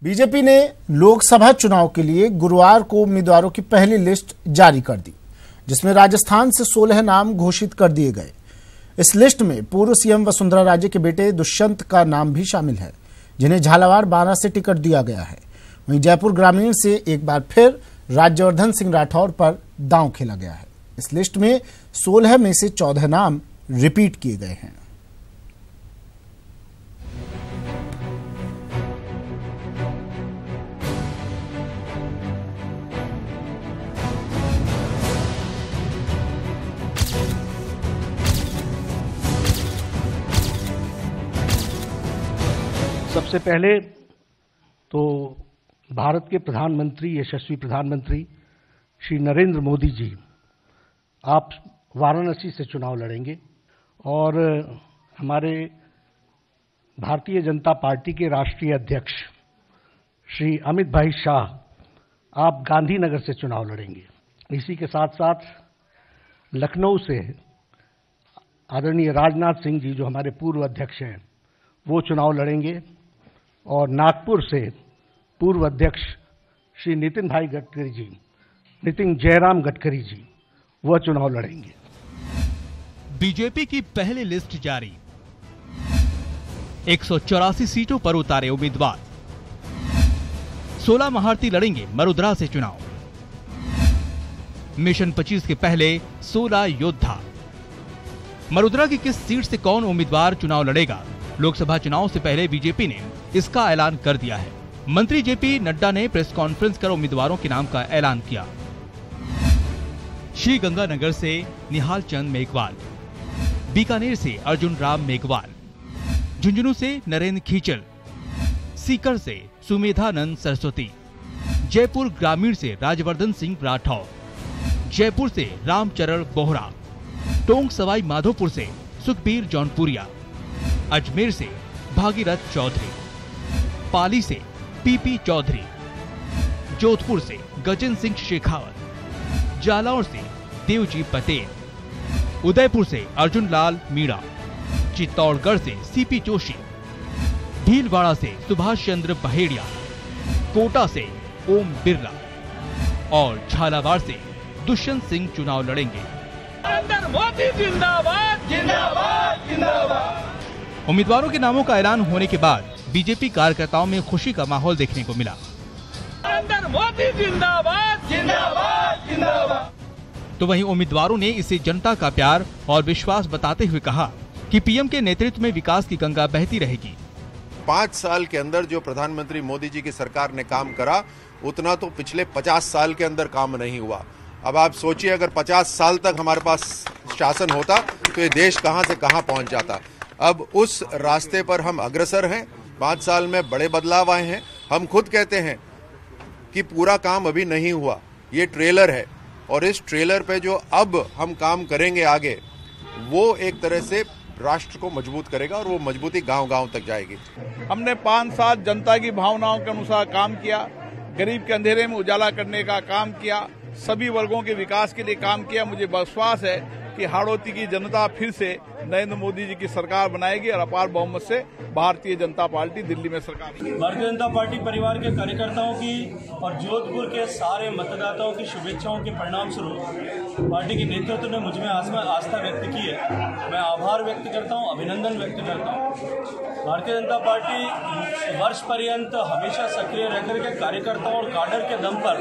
BJP ने लोकसभा चुनाव के लिए गुरुवार को उम्मीदवारों की पहली लिस्ट जारी कर दी, जिसमें राजस्थान से 16 नाम घोषित कर दिए गए। इस लिस्ट में पूर्व सीएम वसुंधरा राजे के बेटे दुष्यंत का नाम भी शामिल है, जिन्हें झालावाड़ बारां से टिकट दिया गया है। वहीं जयपुर ग्रामीण से एक बार फिर राज्यवर्धन सिंह राठौर पर दांव खेला गया है। इस लिस्ट में 16 में से 14 नाम रिपीट किए गए हैं। सबसे पहले तो भारत के प्रधानमंत्री, यशस्वी प्रधानमंत्री श्री नरेंद्र मोदी जी, आप वाराणसी से चुनाव लड़ेंगे और हमारे भारतीय जनता पार्टी के राष्ट्रीय अध्यक्ष श्री अमित भाई शाह, आप गांधीनगर से चुनाव लड़ेंगे। इसी के साथ साथ लखनऊ से आदरणीय राजनाथ सिंह जी, जो हमारे पूर्व अध्यक्ष हैं, वो चुनाव लड़ेंगे और नागपुर से पूर्व अध्यक्ष श्री नितिन भाई गडकरी जी, नितिन जयराम गडकरी जी, वह चुनाव लड़ेंगे। बीजेपी की पहली लिस्ट जारी। 184 सीटों पर उतारे उम्मीदवार। 16 महारथी लड़ेंगे मरुद्रा से चुनाव। मिशन 25 के पहले 16 योद्धा। मरुद्रा की किस सीट से कौन उम्मीदवार चुनाव लड़ेगा? लोकसभा चुनाव से पहले बीजेपी ने इसका ऐलान कर दिया है। मंत्री जेपी नड्डा ने प्रेस कॉन्फ्रेंस कर उम्मीदवारों के नाम का ऐलान किया। श्री गंगानगर से निहाल चंद मेघवाल, बीकानेर से अर्जुन राम मेघवाल, झुंझुनू से नरेंद्र खींचल, सीकर से सुमेधानंद सरस्वती, जयपुर ग्रामीण से राजवर्धन सिंह राठौर, जयपुर से रामचरण बोहरा, टोंक सवाई माधोपुर से सुखबीर जौनपुरिया, अजमेर से भागीरथ चौधरी, पाली से पीपी चौधरी, जोधपुर से गजेंद्र सिंह शेखावत, जालौर से देवजी पटेल, उदयपुर से अर्जुन लाल मीणा, चित्तौड़गढ़ से सीपी जोशी, भीलवाड़ा से सुभाष चंद्र बहेड़िया, कोटा से ओम बिरला और झालावाड़ से दुष्यंत सिंह चुनाव लड़ेंगे। मोदी जिंदाबाद, जिंदाबाद, जिंदाबाद। उम्मीदवारों के नामों का ऐलान होने के बाद बीजेपी कार्यकर्ताओं में खुशी का माहौल देखने को मिला। मोदी जिंदाबाद, जिंदाबाद, जिंदाबाद। तो वहीं उम्मीदवारों ने इसे जनता का प्यार और विश्वास बताते हुए कहा कि पीएम के नेतृत्व में विकास की गंगा बहती रहेगी। 5 साल के अंदर जो प्रधानमंत्री मोदी जी की सरकार ने काम करा, उतना तो पिछले 50 साल के अंदर काम नहीं हुआ। अब आप सोचिए, अगर 50 साल तक हमारे पास शासन होता तो ये देश कहां से कहां पहुंच जाता। अब उस रास्ते पर हम अग्रसर हैं। 5 साल में बड़े बदलाव आए हैं। हम खुद कहते हैं कि पूरा काम अभी नहीं हुआ, ये ट्रेलर है, और इस ट्रेलर पे जो अब हम काम करेंगे आगे, वो एक तरह से राष्ट्र को मजबूत करेगा और वो मजबूती गांव-गांव तक जाएगी। हमने 5 साल जनता की भावनाओं के अनुसार काम किया, गरीब के अंधेरे में उजाला करने का काम किया, सभी वर्गों के विकास के लिए काम किया। मुझे विश्वास है कि हाड़ौती की जनता फिर से नरेंद्र मोदी जी की सरकार बनाएगी और अपार बहुमत से भारतीय जनता पार्टी दिल्ली में सरकार बनाएगी। भारतीय जनता पार्टी परिवार के कार्यकर्ताओं की और जोधपुर के सारे मतदाताओं की शुभेच्छाओं के परिणाम स्वरूप पार्टी के नेतृत्व ने मुझमें आस्था व्यक्त की है। मैं आभार व्यक्त करता हूं, अभिनंदन व्यक्त करता हूं। भारतीय जनता पार्टी वर्ष पर्यंत हमेशा सक्रिय रहकर के कार्यकर्ताओं और काडर के दम पर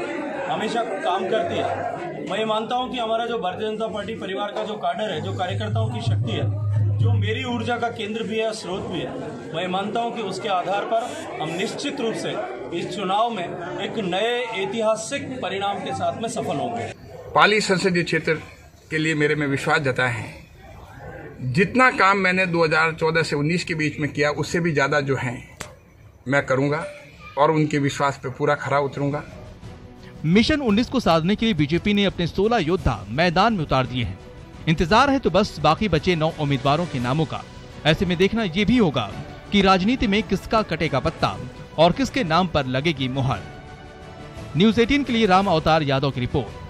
हमेशा काम करती है। मैं ये मानता हूं कि हमारा जो भारतीय जनता पार्टी परिवार का जो काडर है, जो कार्यकर्ताओं की शक्ति है, जो मेरी ऊर्जा का केंद्र भी है, स्रोत भी है, मैं मानता हूं कि उसके आधार पर हम निश्चित रूप से इस चुनाव में एक नए ऐतिहासिक परिणाम के साथ में सफल होंगे। पाली संसदीय क्षेत्र के लिए मेरे में विश्वास जताया है। जितना काम मैंने 2014 से 19 के बीच में किया, उससे भी ज्यादा जो है मैं करूंगा और उनके विश्वास पे पूरा खरा उतरूंगा। मिशन 19 को साधने के लिए बीजेपी ने अपने 16 योद्धा मैदान में उतार दिए हैं। इंतजार है तो बस बाकी बचे 9 उम्मीदवारों के नामों का। ऐसे में देखना ये भी होगा कि राजनीति में किसका कटेगा पत्ता और किसके नाम पर लगेगी मुहर। न्यूज़ 18 के लिए राम अवतार यादव की रिपोर्ट।